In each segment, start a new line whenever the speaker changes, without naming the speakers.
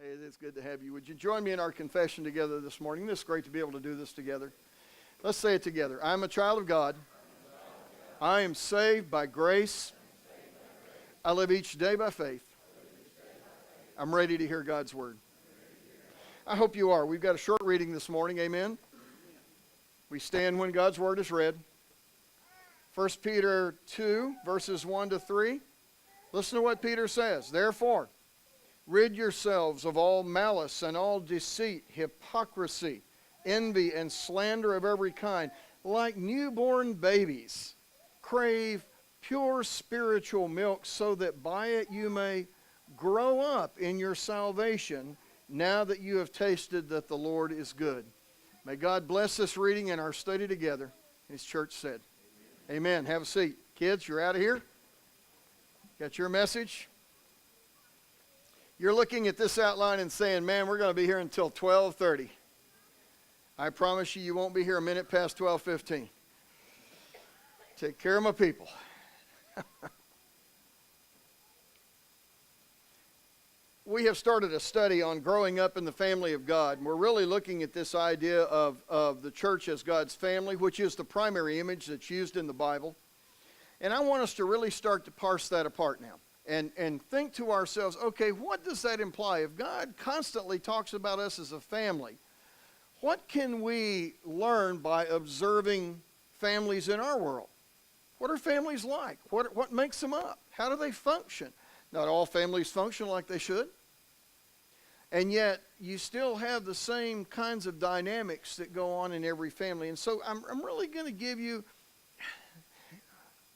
Hey, it is good to have you. Would you join me in our confession together this morning? It's great to be able to do this together. Let's say it together. I am a child of God. I am saved by grace. I live each day by faith. I'm ready to hear God's word. I hope you are. We've got a short reading this morning. Amen. We stand when God's word is read. 1 Peter 2, verses 1 to 3. Listen to what Peter says. Therefore, rid yourselves of all malice and all deceit, hypocrisy, envy, and slander of every kind. Like newborn babies, crave pure spiritual milk so that by it you may grow up in your salvation now that you have tasted that the Lord is good. May God bless this reading and our study together. His church said, Amen. Have a seat. Kids, you're out of here. Got your message? You're looking at this outline and saying, man, we're going to be here until 12:30. I promise you, you won't be here a minute past 12:15. Take care of my people. We have started a study on growing up in the family of God. And we're really looking at this idea of the church as God's family, which is the primary image that's used in the Bible. And I want us to really start to parse that apart now. And think to ourselves, okay, what does that imply? If God constantly talks about us as a family, what can we learn by observing families in our world? What are families like? What makes them up? How do they function? Not all families function like they should. And yet, you still have the same kinds of dynamics that go on in every family. And so I'm really going to give you,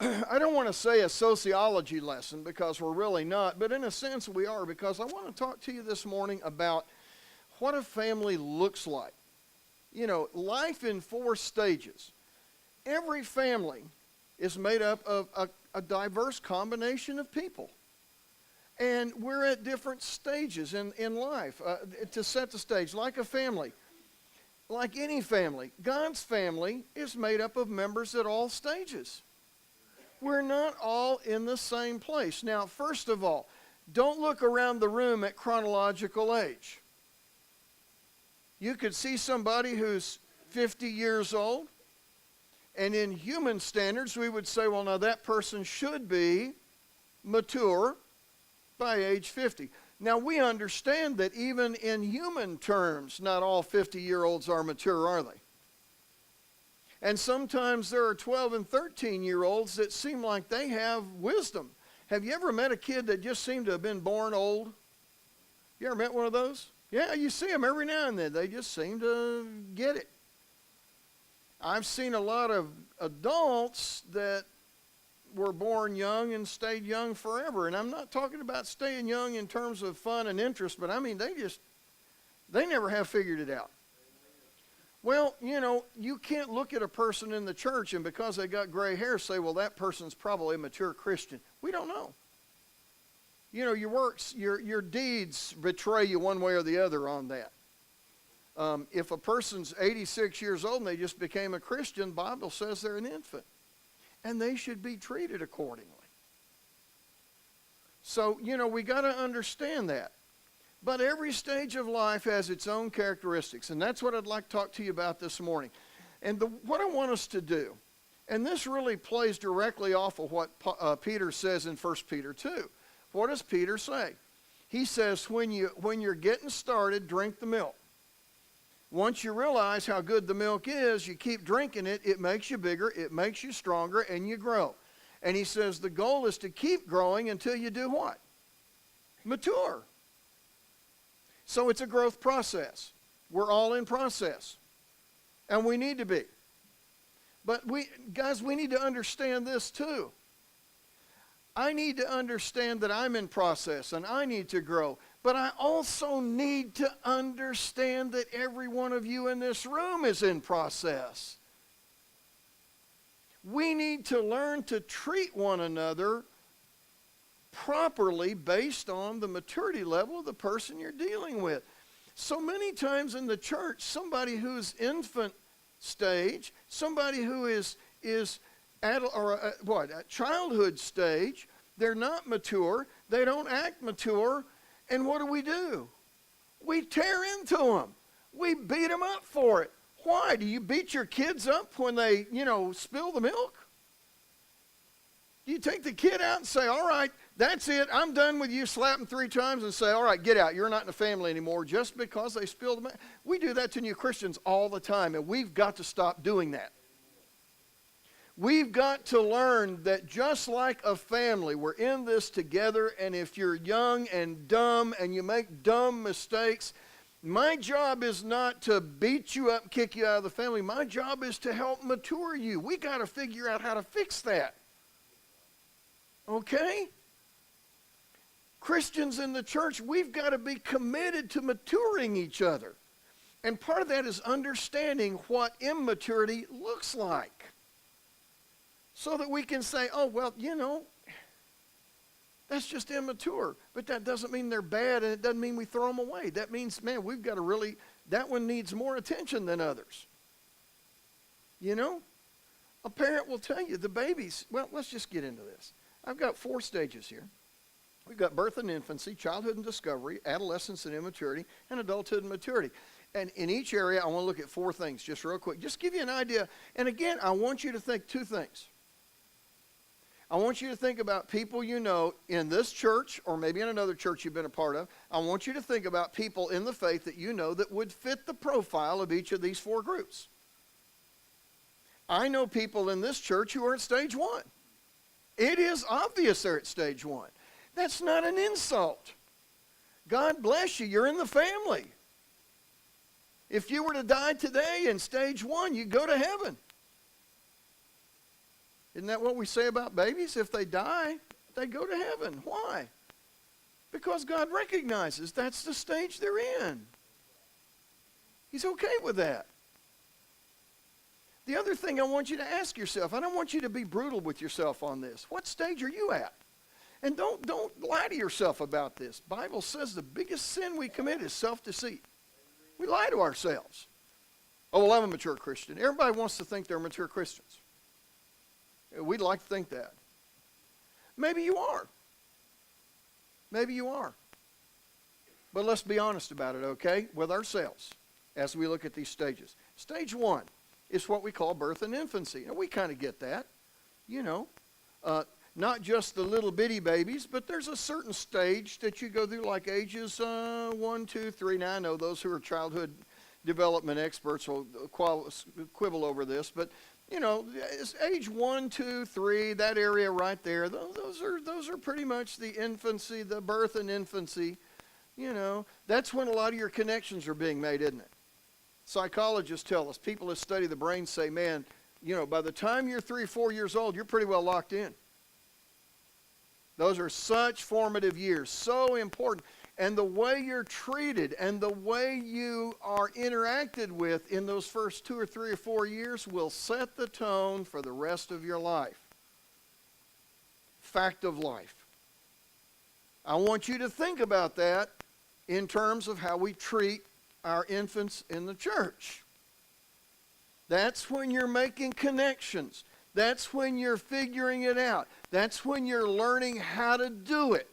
I don't want to say a sociology lesson because we're really not, but in a sense we are, because I want to talk to you this morning about what a family looks like. You know, life in 4 stages. Every family is made up of a diverse combination of people. And we're at different stages in life to set the stage. Like a family, like any family, God's family is made up of members at all stages. We're not all in the same place. Now, first of all, don't look around the room at chronological age. You could see somebody who's 50 years old, and in human standards, we would say, well, now that person should be mature by age 50. Now, we understand that even in human terms, not all 50-year-olds are mature, are they? And sometimes there are 12 and 13-year-olds that seem like they have wisdom. Have you ever met a kid that just seemed to have been born old? You ever met one of those? Yeah, you see them every now and then. They just seem to get it. I've seen a lot of adults that were born young and stayed young forever. And I'm not talking about staying young in terms of fun and interest, but I mean, they never have figured it out. Well, you know, you can't look at a person in the church and because they got gray hair say, well, that person's probably a mature Christian. We don't know. You know, your works, your deeds betray you one way or the other on that. If a person's 86 years old and they just became a Christian, the Bible says they're an infant. And they should be treated accordingly. So, you know, we got to understand that. But every stage of life has its own characteristics, and that's what I'd like to talk to you about this morning. And what I want us to do, and this really plays directly off of what Peter says in 1 Peter 2. What does Peter say? He says, when you're getting started, drink the milk. Once you realize how good the milk is, you keep drinking it, it makes you bigger, it makes you stronger, and you grow. And he says the goal is to keep growing until you do what? Mature. So it's a growth process. We're all in process. And we need to be. But guys, we need to understand this too. I need to understand that I'm in process and I need to grow. But I also need to understand that every one of you in this room is in process. We need to learn to treat one another properly based on the maturity level of the person you're dealing with. So many times in the church, somebody who's infant stage, somebody who is childhood stage, they're not mature, they don't act mature, and what do? We tear into them. We beat them up for it. Why? Do you beat your kids up when they, spill the milk? Do you take the kid out and say, all right, that's it, I'm done with you, slap them 3 times and say, all right, get out, you're not in the family anymore just because they spilled the milk? We do that to new Christians all the time, and we've got to stop doing that. We've got to learn that just like a family, we're in this together, and if you're young and dumb and you make dumb mistakes, my job is not to beat you up and kick you out of the family. My job is to help mature you. We got to figure out how to fix that. Okay? Christians in the church, we've got to be committed to maturing each other. And part of that is understanding what immaturity looks like. So that we can say, oh, well, that's just immature. But that doesn't mean they're bad, and it doesn't mean we throw them away. That means, man, we've got to that one needs more attention than others. A parent will tell you, the babies, well, let's just get into this. I've got 4 stages here. We've got birth and infancy, childhood and discovery, adolescence and immaturity, and adulthood and maturity. And in each area, I want to look at 4 things just real quick. Just give you an idea. And again, I want you to think 2 things. I want you to think about people in this church or maybe in another church you've been a part of. I want you to think about people in the faith that that would fit the profile of each of these 4 groups. I know people in this church who are at stage 1. It is obvious they're at stage 1. That's not an insult. God bless you. You're in the family. If you were to die today in stage 1, you'd go to heaven. Isn't that what we say about babies? If they die, they go to heaven. Why? Because God recognizes that's the stage they're in. He's okay with that. The other thing I want you to ask yourself, I don't want you to be brutal with yourself on this. What stage are you at? And don't lie to yourself about this. The Bible says the biggest sin we commit is self-deceit. We lie to ourselves. Oh, well, I'm a mature Christian. Everybody wants to think they're mature Christians. We'd like to think that. Maybe you are. Maybe you are. But let's be honest about it, okay, with ourselves as we look at these stages. Stage 1 is what we call birth and infancy. And we kind of get that, not just the little bitty babies, but there's a certain stage that you go through, like ages 1, 2, 3. Now, I know those who are childhood development experts will quibble over this, but it's age 1, 2, 3, that area right there. Those are pretty much the infancy, the birth and infancy. That's when a lot of your connections are being made, isn't it? Psychologists tell us, people that study the brain say, man, by the time you're 3, 4 years old, you're pretty well locked in. Those are such formative years, so important. And the way you're treated and the way you are interacted with in those first 2 or 3 or 4 years will set the tone for the rest of your life. Fact of life. I want you to think about that in terms of how we treat our infants in the church. That's when you're making connections. That's when you're figuring it out. That's when you're learning how to do it.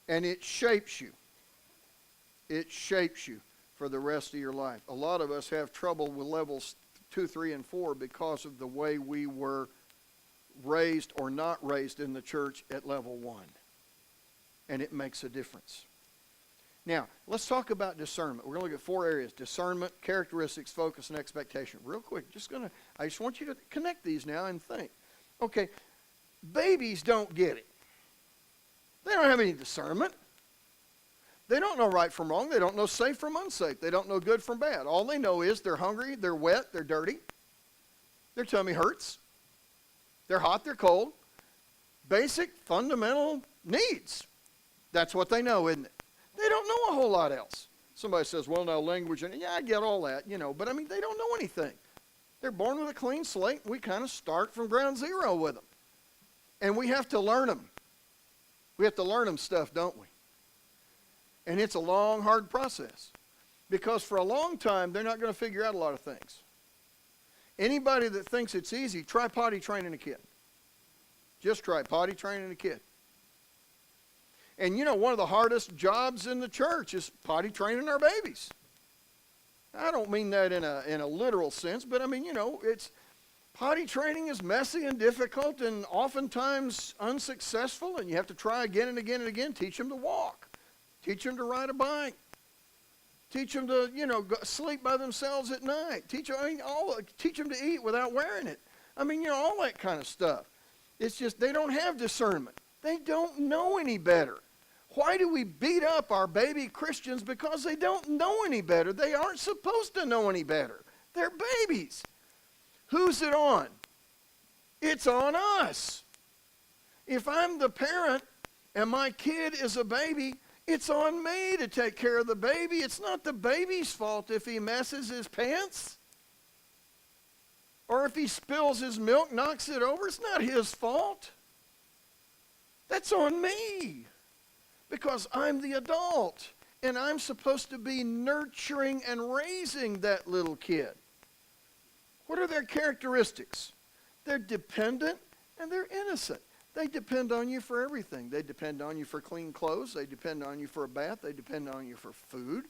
And it shapes you. It shapes you for the rest of your life. A lot of us have trouble with levels 2, 3, and 4 because of the way we were raised or not raised in the church at level 1. And it makes a difference. Now, let's talk about discernment. We're going to look at 4 areas: discernment, characteristics, focus, and expectation. Real quick, I just want you to connect these now and think. Okay, babies don't get it. They don't have any discernment. They don't know right from wrong. They don't know safe from unsafe. They don't know good from bad. All they know is they're hungry, they're wet, they're dirty. Their tummy hurts. They're hot, they're cold. Basic, fundamental needs. That's what they know, isn't it? They don't know a whole lot else. Somebody says, well, now language, and yeah, I get all that, but they don't know anything. They're born with a clean slate. We kind of start from ground zero with them. And we have to learn them. We have to learn them stuff, don't we? And it's a long, hard process. Because for a long time, they're not going to figure out a lot of things. Anybody that thinks it's easy, try potty training a kid. Just try potty training a kid. And one of the hardest jobs in the church is potty training our babies. I don't mean that in a literal sense, but I mean, it's potty training is messy and difficult and oftentimes unsuccessful, and you have to try again and again and again. Teach them to walk. Teach them to ride a bike. Teach them to, sleep by themselves at night. Teach them to eat without wearing it. I mean, all that kind of stuff. It's just they don't have discernment. They don't know any better. Why do we beat up our baby Christians? Because they don't know any better. They aren't supposed to know any better. They're babies. Who's it on? It's on us. If I'm the parent and my kid is a baby, it's on me to take care of the baby. It's not the baby's fault if he messes his pants. Or if he spills his milk, knocks it over. It's not his fault. That's on me. Because I'm the adult. And I'm supposed to be nurturing and raising that little kid. What are their characteristics? They're dependent and they're innocent. They depend on you for everything. They depend on you for clean clothes. They depend on you for a bath. They depend on you for food.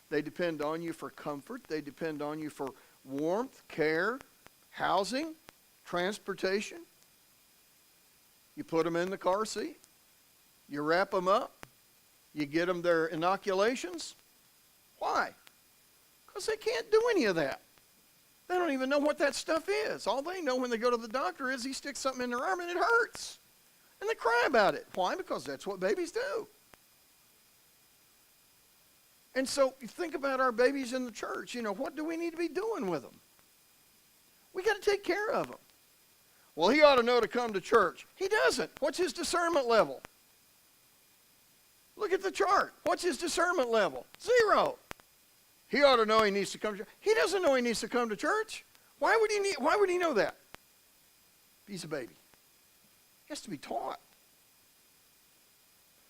They depend on you for comfort. They depend on you for warmth, care, housing, transportation. You put them in the car seat. You wrap them up. You get them their inoculations. Why? Because they can't do any of that. They don't even know what that stuff is. All they know when they go to the doctor is he sticks something in their arm and it hurts. And they cry about it. Why? Because that's what babies do. And so you think about our babies in the church. What do we need to be doing with them? We got to take care of them. Well, he ought to know to come to church. He doesn't. What's his discernment level? Look at the chart. What's his discernment level? 0. He ought to know he needs to come to church. He doesn't know he needs to come to church. Why would he know that? He's a baby. He has to be taught.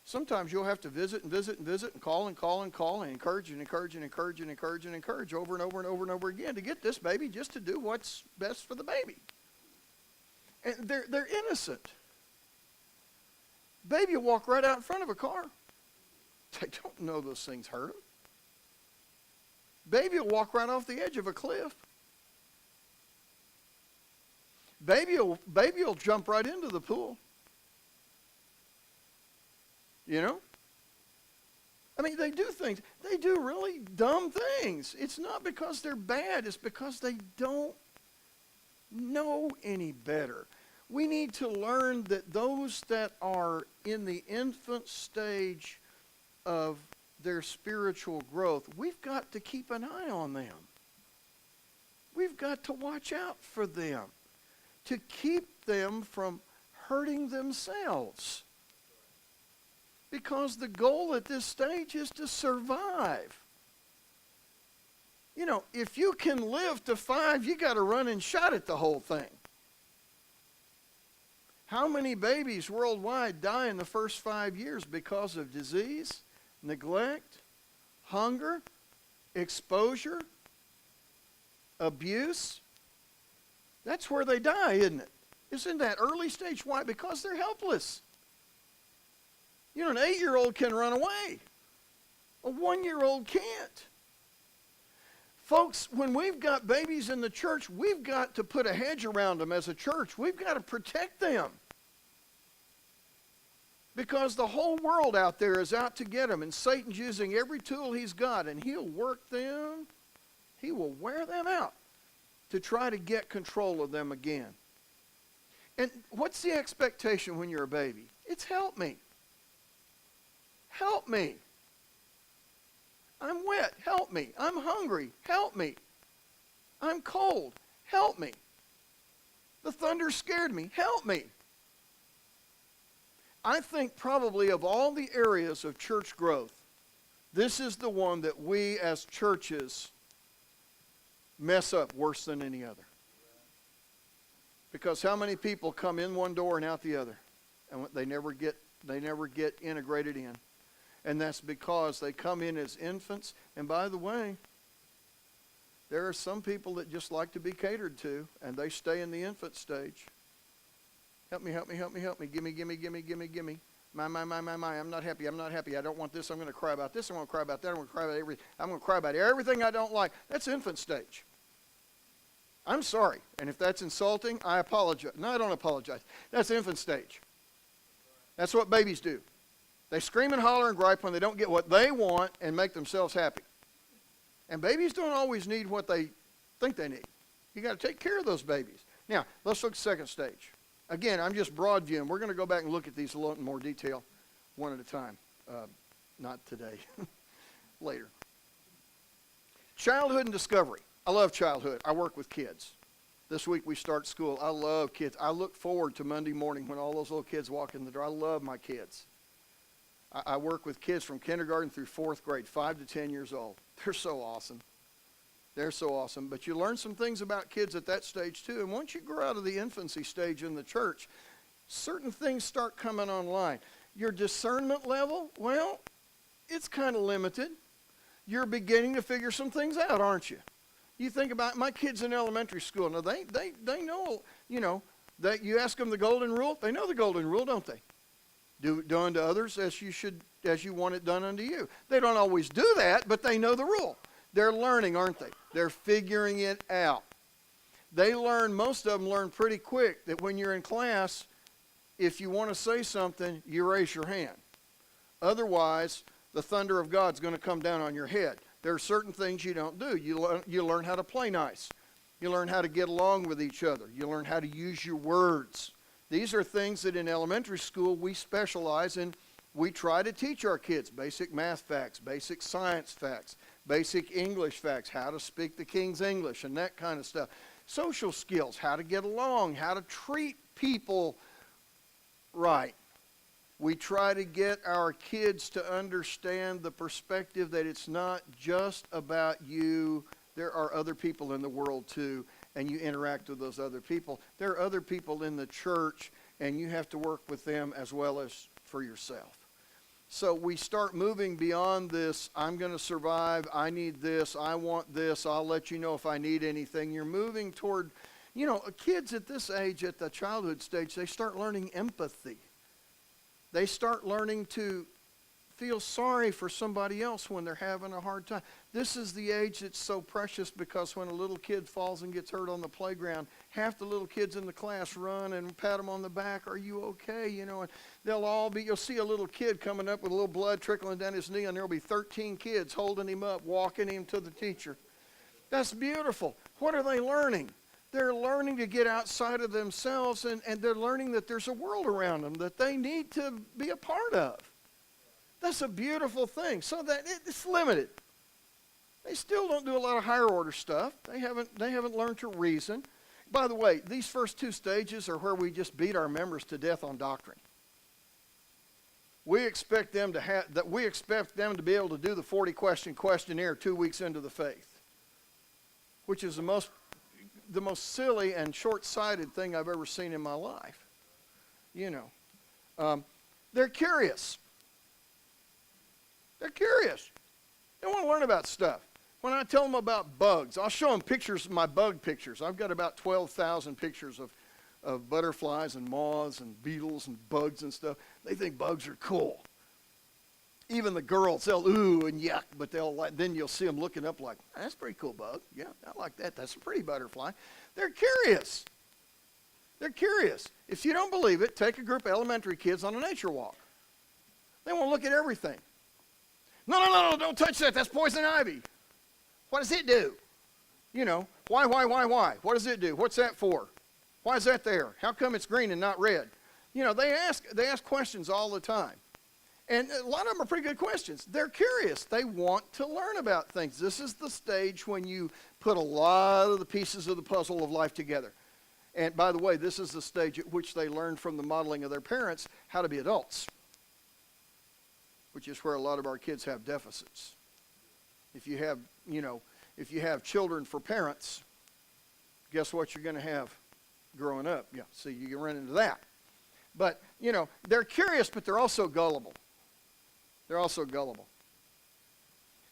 Sometimes you'll have to visit and visit and visit and call and call and call and encourage and encourage and encourage and encourage and encourage over and over and over and over again to get this baby just to do what's best for the baby. And they're innocent. Baby will walk right out in front of a car. They don't know those things hurt them. Baby will walk right off the edge of a cliff. Baby will jump right into the pool. I mean, they do things. They do really dumb things. It's not because they're bad. It's because they don't know any better. We need to learn that those that are in the infant stage of their spiritual growth, we've got to keep an eye on them. We've got to watch out for them to keep them from hurting themselves. Because the goal at this stage is to survive. If you can live to 5, you got to run and shot at the whole thing. How many babies worldwide die in the first 5 years because of disease, neglect, hunger, exposure, abuse? That's where they die, isn't it? It's in that early stage. Why? Because they're helpless. An 8-year-old can run away. A 1-year-old can't. Folks, when we've got babies in the church, we've got to put a hedge around them as a church. We've got to protect them. Because the whole world out there is out to get them, and Satan's using every tool he's got, and he'll work them, he will wear them out to try to get control of them again. And what's the expectation when you're a baby? It's help me. Help me. I'm wet. Help me. I'm hungry. Help me. I'm cold. Help me. The thunder scared me. Help me. I think probably of all the areas of church growth, this is the one that we as churches mess up worse than any other. Because how many people come in one door and out the other, and they never get integrated in? And that's because they come in as infants. And by the way, there are some people that just like to be catered to, and they stay in the infant stage. Help me, help me, help me, help me. Gimme, gimme, gimme, gimme, gimme. I'm not happy. I don't want this. I'm going to cry about this. I'm going to cry about that. I'm going to cry about everything. I'm going to cry about everything I don't like. That's infant stage. I'm sorry. And if that's insulting, I apologize. No, I don't apologize. That's infant stage. That's what babies do. They scream and holler and gripe when they don't get what they want and make themselves happy. And babies don't always need what they think they need. You got to take care of those babies. Now, let's look at second stage. Again, I'm just broad viewing. We're going to go back and look at these a little in more detail, one at a time. Not today. Later. Childhood and discovery. I love childhood. I work with kids. This week we start school. I love kids. I look forward to Monday morning when all those little kids walk in the door. I love my kids. I work with kids from kindergarten through fourth grade, 5 to 10 years old. They're so awesome. They're so awesome. But you learn some things about kids at that stage too. And once you grow out of the infancy stage in the church, certain things start coming online. Your discernment level, well, it's kind of limited. You're beginning to figure some things out, aren't you? You think about my kids in elementary school. Now, they know, that you ask them the golden rule. They know the golden rule, don't they? Do unto others as you want it done unto you. They don't always do that, but they know the rule. They're learning, aren't they? They're figuring it out. Most of them learn pretty quick that when you're in class, if you want to say something, you raise your hand. Otherwise, the thunder of God's going to come down on your head. There are certain things you don't do. You learn how to play nice. You learn how to get along with each other. You learn how to use your words. These are things that in elementary school we specialize in. We try to teach our kids basic math facts, basic science facts, basic English facts, how to speak the King's English and that kind of stuff. Social skills, how to get along, how to treat people right. We try to get our kids to understand the perspective that it's not just about you. There are other people in the world too, and you interact with those other people. There are other people in the church, and you have to work with them as well as for yourself. So we start moving beyond this, I'm going to survive, I need this, I want this, I'll let you know if I need anything. You're moving toward, kids at this age, at the childhood stage, they start learning empathy. They start learning to feel sorry for somebody else when they're having a hard time. This is the age that's so precious because when a little kid falls and gets hurt on the playground, half the little kids in the class run and pat them on the back. Are you okay? And you'll see a little kid coming up with a little blood trickling down his knee, and there'll be 13 kids holding him up, walking him to the teacher. That's beautiful. What are they learning? They're learning to get outside of themselves, and they're learning that there's a world around them that they need to be a part of. That's a beautiful thing. So that it's limited. They still don't do a lot of higher order stuff. They haven't learned to reason. By the way, these first two stages are where we just beat our members to death on doctrine. We expect them to be able to do the 40-question questionnaire 2 weeks into the faith, which is the most silly and short-sighted thing I've ever seen in my life. They're curious. They're curious. They want to learn about stuff. When I tell them about bugs, I'll show them pictures, my bug pictures. I've got about 12,000 pictures of butterflies and moths and beetles and bugs and stuff. They think bugs are cool. Even the girls, they'll ooh and yuck, but then you'll see them looking up like, that's a pretty cool bug. Yeah, I like that. That's a pretty butterfly. They're curious. They're curious. If you don't believe it, take a group of elementary kids on a nature walk. They want to look at everything. No, don't touch that. That's poison ivy. What does it do? Why? What does it do? What's that for? Why is that there? How come it's green and not red? They ask questions all the time. And a lot of them are pretty good questions. They're curious. They want to learn about things. This is the stage when you put a lot of the pieces of the puzzle of life together. And by the way, this is the stage at which they learn from the modeling of their parents how to be adults, which is where a lot of our kids have deficits. If you have children for parents, guess what you're going to have growing up? Yeah, see, you can run into that. But, they're curious, but they're also gullible. They're also gullible.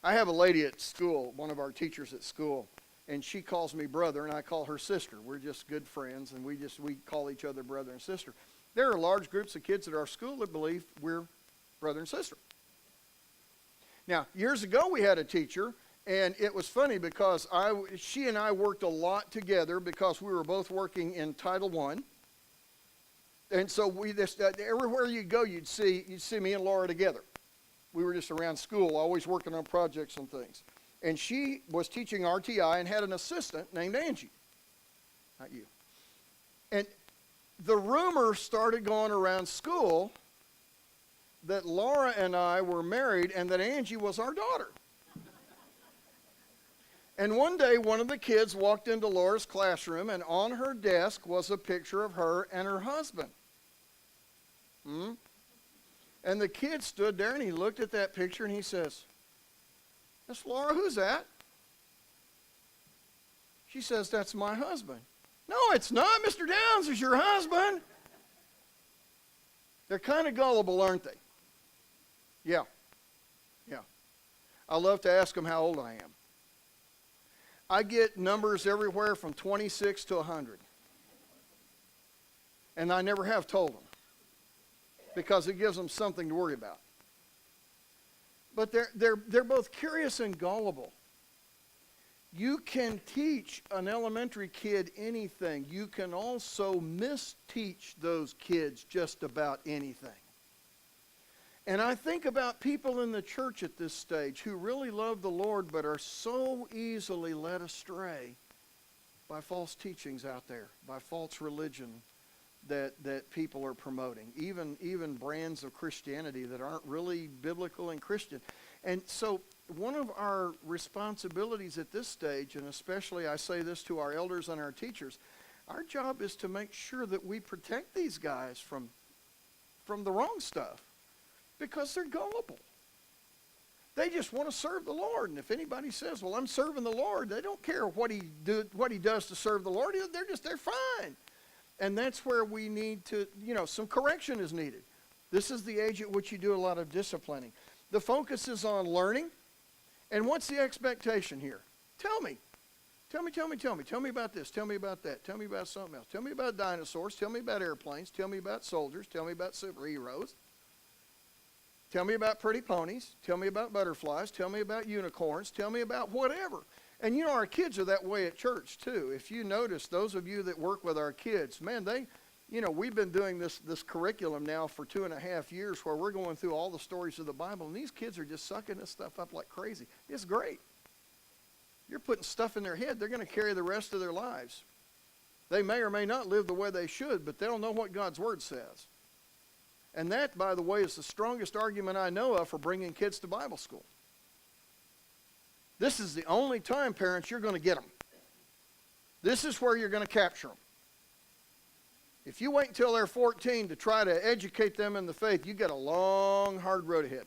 I have a lady at school, one of our teachers at school, and she calls me brother, and I call her sister. We're just good friends, and we call each other brother and sister. There are large groups of kids at our school that believe we're brother and sister. Now, years ago we had a teacher, and it was funny because she and I worked a lot together because we were both working in Title I. And so everywhere you go, you'd see me and Laura together. We were just around school, always working on projects and things. And she was teaching RTI and had an assistant named Angie. Not you. And the rumor started going around school that Laura and I were married and that Angie was our daughter. And one day, one of the kids walked into Laura's classroom, and on her desk was a picture of her and her husband. And the kid stood there, and he looked at that picture, and he says, "That's Laura, who's that?" She says, "That's my husband." "No, it's not. Mr. Downs is your husband." They're kind of gullible, aren't they? Yeah. I love to ask them how old I am. I get numbers everywhere from 26 to 100. And I never have told them because it gives them something to worry about. But they're both curious and gullible. You can teach an elementary kid anything. You can also misteach those kids just about anything. And I think about people in the church at this stage who really love the Lord but are so easily led astray by false teachings out there, by false religion that people are promoting, even brands of Christianity that aren't really biblical and Christian. And so one of our responsibilities at this stage, and especially I say this to our elders and our teachers, our job is to make sure that we protect these guys from the wrong stuff. Because they're gullible. They just want to serve the Lord. And if anybody says, "Well, I'm serving the Lord," they don't care what he does to serve the Lord. They're fine. And that's where we need to, some correction is needed. This is the age at which you do a lot of disciplining. The focus is on learning. And what's the expectation here? Tell me. Tell me about this. Tell me about that. Tell me about something else. Tell me about dinosaurs. Tell me about airplanes. Tell me about soldiers. Tell me about superheroes. Tell me about pretty ponies. Tell me about butterflies. Tell me about unicorns. Tell me about whatever. And our kids are that way at church too. If you notice, those of you that work with our kids, man, we've been doing this curriculum now for 2.5 years where we're going through all the stories of the Bible, and these kids are just sucking this stuff up like crazy. It's great. You're putting stuff in their head they're going to carry the rest of their lives. They may or may not live the way they should, but they'll know what God's Word says. And that, by the way, is the strongest argument I know of for bringing kids to Bible school. This is the only time, parents, you're going to get them. This is where you're going to capture them. If you wait until they're 14 to try to educate them in the faith, you get a long, hard road ahead.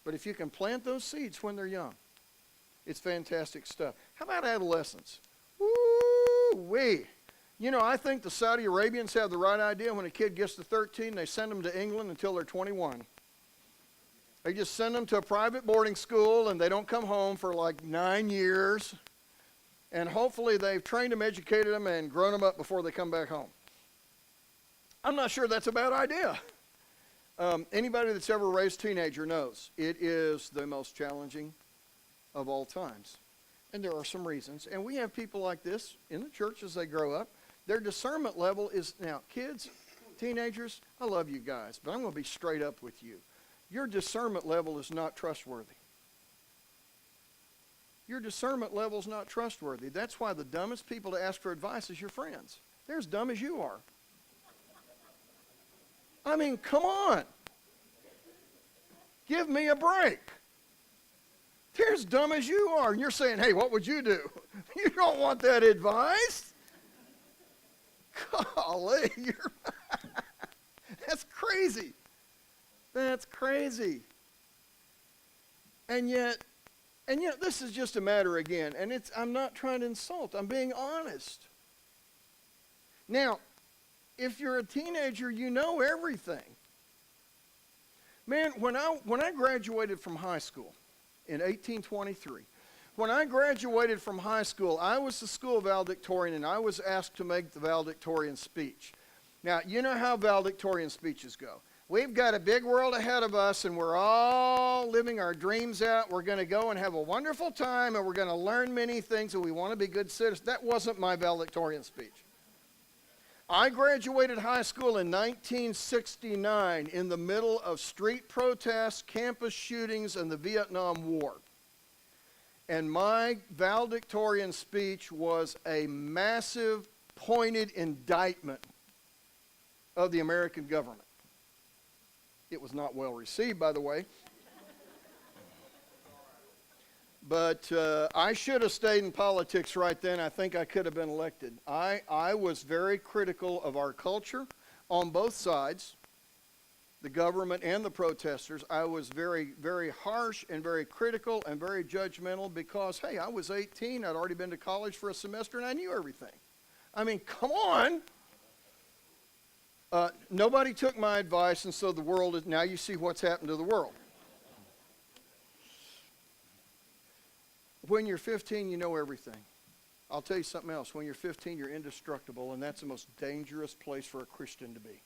But if you can plant those seeds when they're young, it's fantastic stuff. How about adolescence? Woo-wee. I think the Saudi Arabians have the right idea. When a kid gets to 13, they send them to England until they're 21. They just send them to a private boarding school, and they don't come home for like 9 years. And hopefully they've trained them, educated them, and grown them up before they come back home. I'm not sure that's a bad idea. Anybody that's ever raised a teenager knows it is the most challenging of all times. And there are some reasons. And we have people like this in the church as they grow up. Their discernment level is, now, kids, teenagers, I love you guys, but I'm going to be straight up with you. Your discernment level is not trustworthy. Your discernment level is not trustworthy. That's why the dumbest people to ask for advice is your friends. They're as dumb as you are. I mean, come on. Give me a break. They're as dumb as you are. And you're saying, "Hey, what would you do?" You don't want that advice. Golly, that's crazy. That's crazy. And yet, this is just a matter again, and I'm not trying to insult. I'm being honest. Now, if you're a teenager, you know everything. Man, when I graduated from high school in 1823, when I graduated from high school, I was the school valedictorian, and I was asked to make the valedictorian speech. Now, you know how valedictorian speeches go. We've got a big world ahead of us, and we're all living our dreams out. We're going to go and have a wonderful time, and we're going to learn many things, and we want to be good citizens. That wasn't my valedictorian speech. I graduated high school in 1969 in the middle of street protests, campus shootings, and the Vietnam War. And my valedictorian speech was a massive, pointed indictment of the American government. It was not well received, by the way. But I should have stayed in politics right then. I think I could have been elected. I was very critical of our culture on both sides, the government and the protesters. I was very, very harsh and very critical and very judgmental because, hey, I was 18. I'd already been to college for a semester, and I knew everything. I mean, come on. Nobody took my advice, and so the world is, now you see what's happened to the world. When you're 15, you know everything. I'll tell you something else. When you're 15, you're indestructible, and that's the most dangerous place for a Christian to be.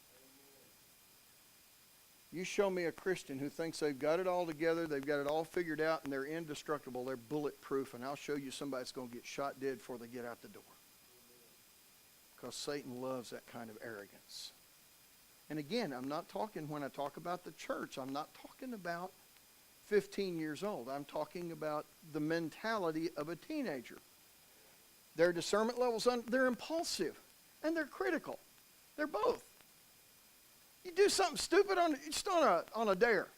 You show me a Christian who thinks they've got it all together, they've got it all figured out, and they're indestructible, they're bulletproof, and I'll show you somebody that's going to get shot dead before they get out the door. Because Satan loves that kind of arrogance. And again, I'm not talking, when I talk about the church, I'm not talking about 15 years old. I'm talking about the mentality of a teenager. Their discernment levels, they're impulsive, and they're critical. They're both. You do something stupid just on a dare.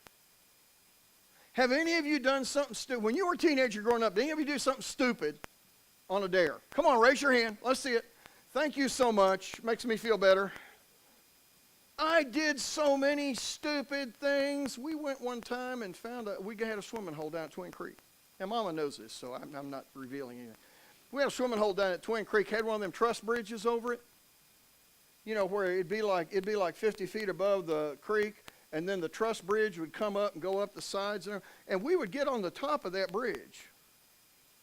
Have any of you done something stupid? When you were a teenager growing up, did any of you do something stupid on a dare? Come on, raise your hand. Let's see it. Thank you so much. Makes me feel better. I did so many stupid things. We went one time and we had a swimming hole down at Twin Creek. And Mama knows this, so I'm not revealing anything. We had a swimming hole down at Twin Creek, had one of them truss bridges over it. You know, where it'd be like 50 feet above the creek, and then the truss bridge would come up and go up the sides. And we would get on the top of that bridge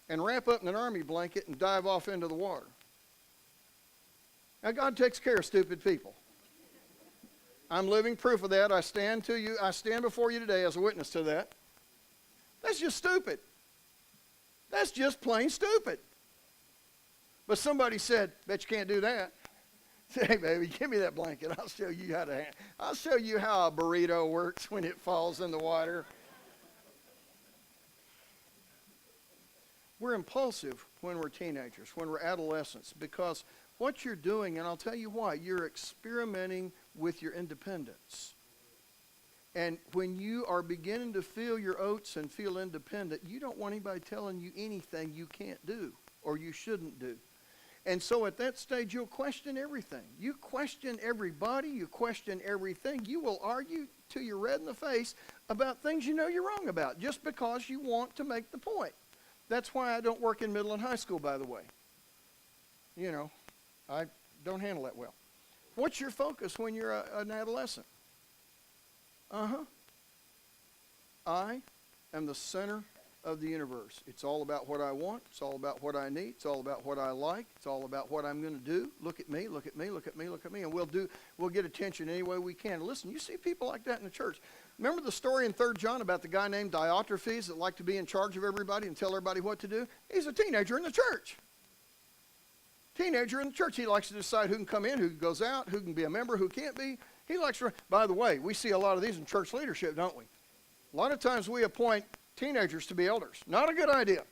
and wrap up in an army blanket and dive off into the water. Now, God takes care of stupid people. I'm living proof of that. I stand before you today as a witness to that. That's just stupid. That's just plain stupid. But somebody said, bet you can't do that. Hey, baby, give me that blanket. I'll show you how a burrito works when it falls in the water. We're impulsive when we're teenagers, when we're adolescents, because what you're doing, and I'll tell you why, you're experimenting with your independence. And when you are beginning to feel your oats and feel independent, you don't want anybody telling you anything you can't do or you shouldn't do. And so at that stage, you'll question everything. You question everybody. You question everything. You will argue till you're red in the face about things you know you're wrong about just because you want to make the point. That's why I don't work in middle and high school, by the way. You know, I don't handle that well. What's your focus when you're an adolescent? I am the center of the universe. It's all about what I want. It's all about what I need. It's all about what I like. It's all about what I'm going to do. Look at me, look at me, look at me, look at me. And we'll get attention any way we can. Listen, you see people like that in the church. Remember the story in 3 John about the guy named Diotrephes that liked to be in charge of everybody and tell everybody what to do? He's a teenager in the church. Teenager in the church. He likes to decide who can come in, who goes out, who can be a member, who can't be. He likes to, by the way, we see a lot of these in church leadership, don't we? A lot of times we appoint teenagers to be elders. Not a good idea.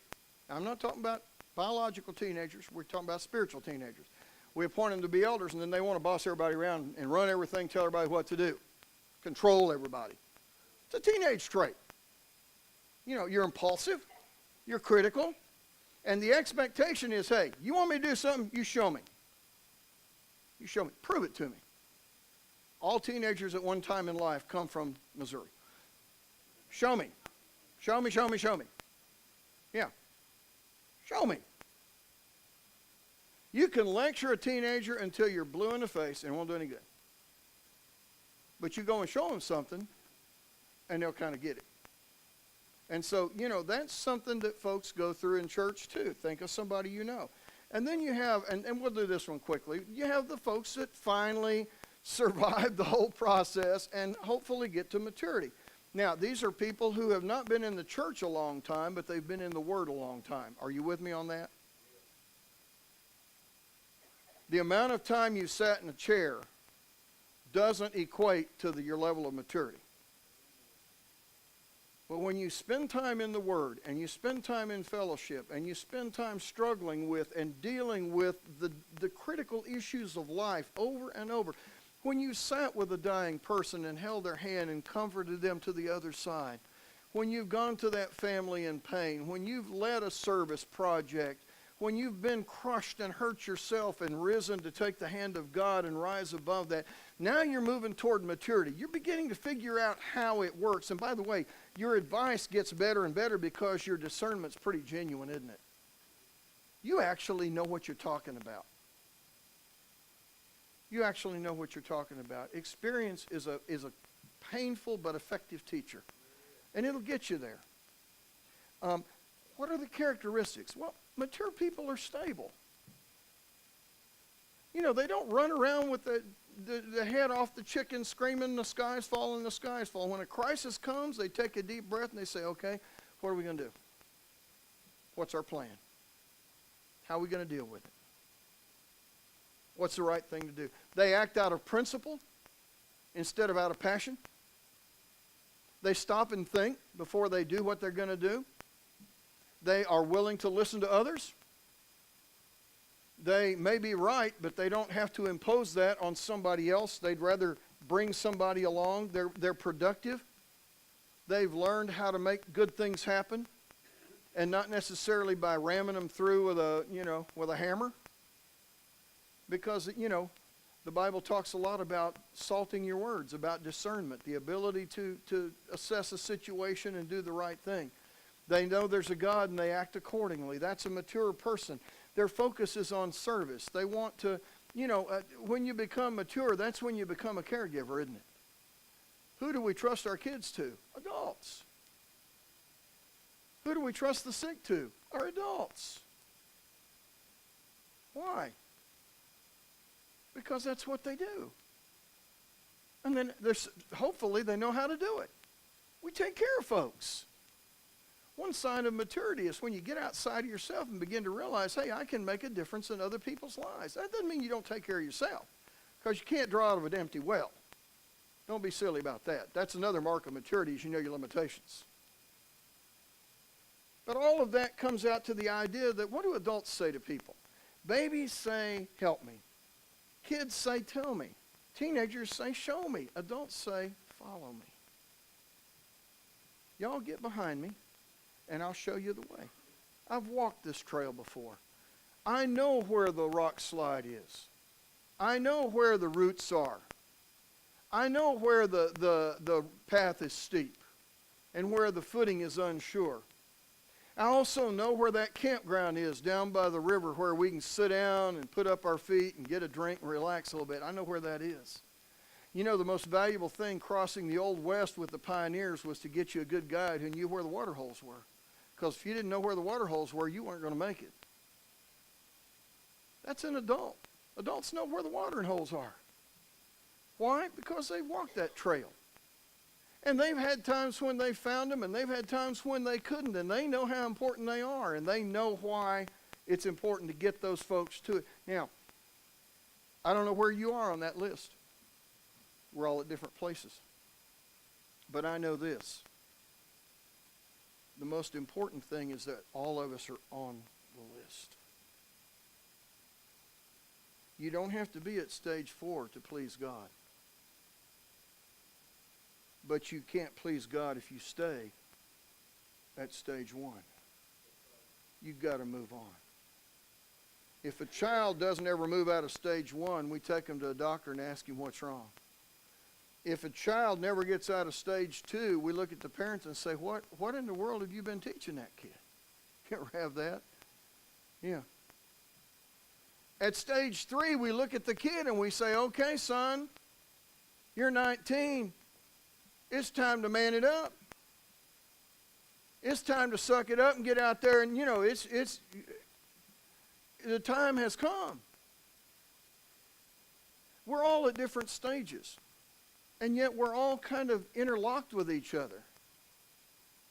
I'm not talking about biological teenagers. We're talking about spiritual teenagers. We appoint them to be elders, and then they want to boss everybody around and run everything, tell everybody what to do, control everybody. It's a teenage trait. You know, you're impulsive, you're critical, and the expectation is, hey, you want me to do something? You show me. You show me. Prove it to me. All teenagers at one time in life come from Missouri. Show me. Show me, show me, show me. Yeah. Show me. You can lecture a teenager until you're blue in the face and it won't do any good. But you go and show them something and they'll kind of get it. And so, you know, that's something that folks go through in church too. Think of somebody you know. And then you have, and we'll do this one quickly, you have the folks that finally survive the whole process and hopefully get to maturity. Now, these are people who have not been in the church a long time, but they've been in the Word a long time. Are you with me on that? The amount of time you sat in a chair doesn't equate to your level of maturity. But when you spend time in the Word, and you spend time in fellowship, and you spend time struggling with and dealing with the critical issues of life over and over, when you sat with a dying person and held their hand and comforted them to the other side, when you've gone to that family in pain, when you've led a service project, when you've been crushed and hurt yourself and risen to take the hand of God and rise above that, now you're moving toward maturity. You're beginning to figure out how it works. And by the way, your advice gets better and better because your discernment's pretty genuine, isn't it? You actually know what you're talking about. You actually know what you're talking about. Experience is a painful but effective teacher. And it'll get you there. What are the characteristics? Well, mature people are stable. You know, they don't run around with the head off the chicken screaming, the sky's falling, the sky's falling. When a crisis comes, they take a deep breath and they say, okay, what are we going to do? What's our plan? How are we going to deal with it? What's the right thing to do? They act out of principle instead of out of passion. They stop and think before they do what they're going to do. They are willing to listen to others. They may be right, but they don't have to impose that on somebody else. They'd rather bring somebody along. They're productive. They've learned how to make good things happen, and not necessarily by ramming them through with a hammer. Because, the Bible talks a lot about salting your words, about discernment, the ability to assess a situation and do the right thing. They know there's a God and they act accordingly. That's a mature person. Their focus is on service. They want to, when you become mature, that's when you become a caregiver, isn't it? Who do we trust our kids to? Adults. Who do we trust the sick to? Our adults. Why? Because that's what they do. And then hopefully they know how to do it. We take care of folks. One sign of maturity is when you get outside of yourself and begin to realize, hey, I can make a difference in other people's lives. That doesn't mean you don't take care of yourself, because you can't draw out of an empty well. Don't be silly about that. That's another mark of maturity, is you know your limitations. But all of that comes out to the idea that, what do adults say to people? Babies say, help me. Kids say, tell me. Teenagers say, show me. Adults say, follow me. Y'all get behind me, and I'll show you the way. I've walked this trail before. I know where the rock slide is. I know where the roots are. I know where the path is steep and where the footing is unsure. I also know where that campground is down by the river where we can sit down and put up our feet and get a drink and relax a little bit. I know where that is. You know, the most valuable thing crossing the Old West with the pioneers was to get you a good guide who knew where the water holes were. Because if you didn't know where the water holes were, you weren't going to make it. That's an adult. Adults know where the watering holes are. Why? Because they've walked that trail. And they've had times when they found them, and they've had times when they couldn't, and they know how important they are, and they know why it's important to get those folks to it. Now, I don't know where you are on that list. We're all at different places. But I know this. The most important thing is that all of us are on the list. You don't have to be at stage 4 to please God. But you can't please God if you stay at stage 1. You've got to move on. If a child doesn't ever move out of stage 1, we take them to a doctor and ask him what's wrong. If a child never gets out of stage 2, we look at the parents and say, what in the world have you been teaching that kid? You ever have that? Yeah. At stage 3, we look at the kid and we say, okay, son, you're 19. It's time to man it up. It's time to suck it up and get out there and, the time has come. We're all at different stages. And yet we're all kind of interlocked with each other,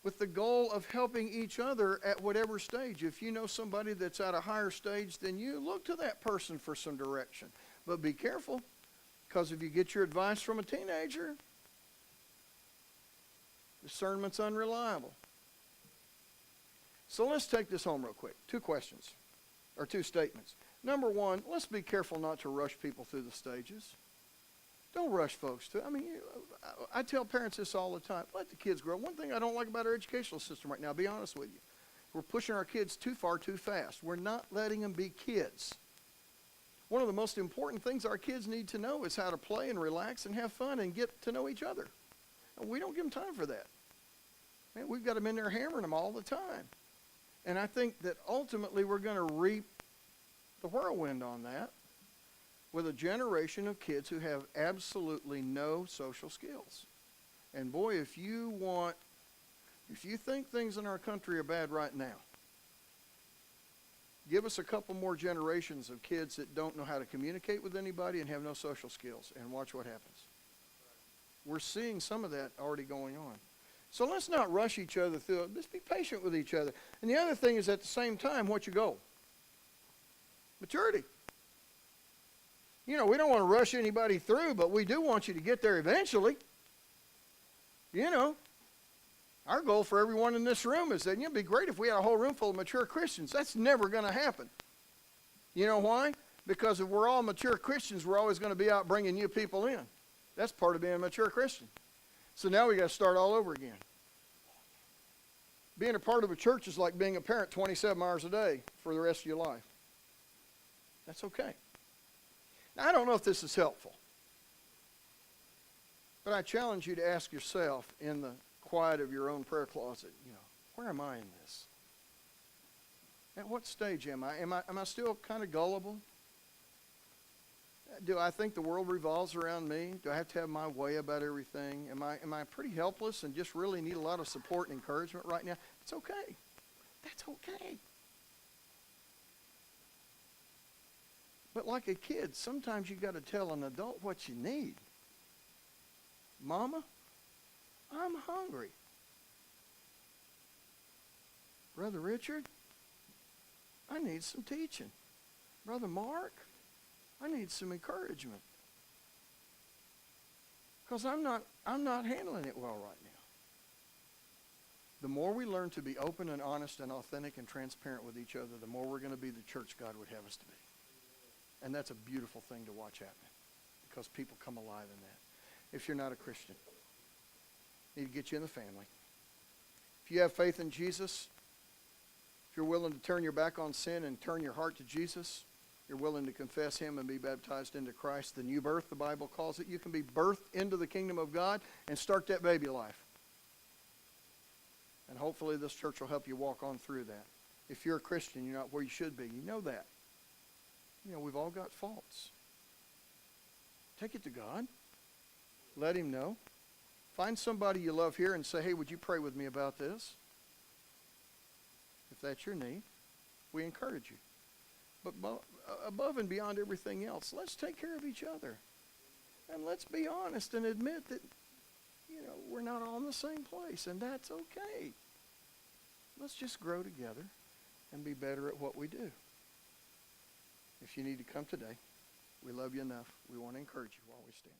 with the goal of helping each other at whatever stage. If you know somebody that's at a higher stage than you, look to that person for some direction. But be careful, because if you get your advice from a teenager, discernment's unreliable. So let's take this home real quick. 2 questions, or 2 statements. Number 1, let's be careful not to rush people through the stages. Don't rush folks to. I tell parents this all the time. Let the kids grow. One thing I don't like about our educational system right now, I'll be honest with you, we're pushing our kids too far too fast. We're not letting them be kids. One of the most important things our kids need to know is how to play and relax and have fun and get to know each other. And we don't give them time for that. Man, we've got them in there hammering them all the time. And I think that ultimately we're going to reap the whirlwind on that, with a generation of kids who have absolutely no social skills. And boy, if you think things in our country are bad right now, give us a couple more generations of kids that don't know how to communicate with anybody and have no social skills, and watch what happens. We're seeing some of that already going on. So let's not rush each other through it. Let's be patient with each other. And the other thing is, at the same time, what's your goal? Maturity. We don't want to rush anybody through, but we do want you to get there eventually. Our goal for everyone in this room is that it'd be great if we had a whole room full of mature Christians. That's never going to happen. You know why? Because if we're all mature Christians, we're always going to be out bringing new people in. That's part of being a mature Christian. So now we got to start all over again. Being a part of a church is like being a parent 27 hours a day for the rest of your life. That's okay. Now, I don't know if this is helpful, but I challenge you to ask yourself in the quiet of your own prayer closet, where am I in this? At what stage am I? Am I still kind of gullible? Do I think the world revolves around me? Do I have to have my way about everything? Am I pretty helpless and just really need a lot of support and encouragement right now? It's okay. That's okay. But like a kid, sometimes you got to tell an adult what you need. Mama, I'm hungry. Brother Richard, I need some teaching. Brother Mark, I need some encouragement. Because I'm not handling it well right now. The more we learn to be open and honest and authentic and transparent with each other, the more we're going to be the church God would have us to be. And that's a beautiful thing to watch happen, because people come alive in that. If you're not a Christian, I need to get you in the family. If you have faith in Jesus, if you're willing to turn your back on sin and turn your heart to Jesus, you're willing to confess him and be baptized into Christ, the new birth, the Bible calls it. You can be birthed into the kingdom of God and start that baby life. And hopefully this church will help you walk on through that. If you're a Christian, you're not where you should be. You know that. We've all got faults. Take it to God. Let him know. Find somebody you love here and say, hey, would you pray with me about this? If that's your need, we encourage you. But above and beyond everything else, let's take care of each other. And let's be honest and admit that, we're not all in the same place, and that's okay. Let's just grow together and be better at what we do. If you need to come today, we love you enough. We want to encourage you while we stand.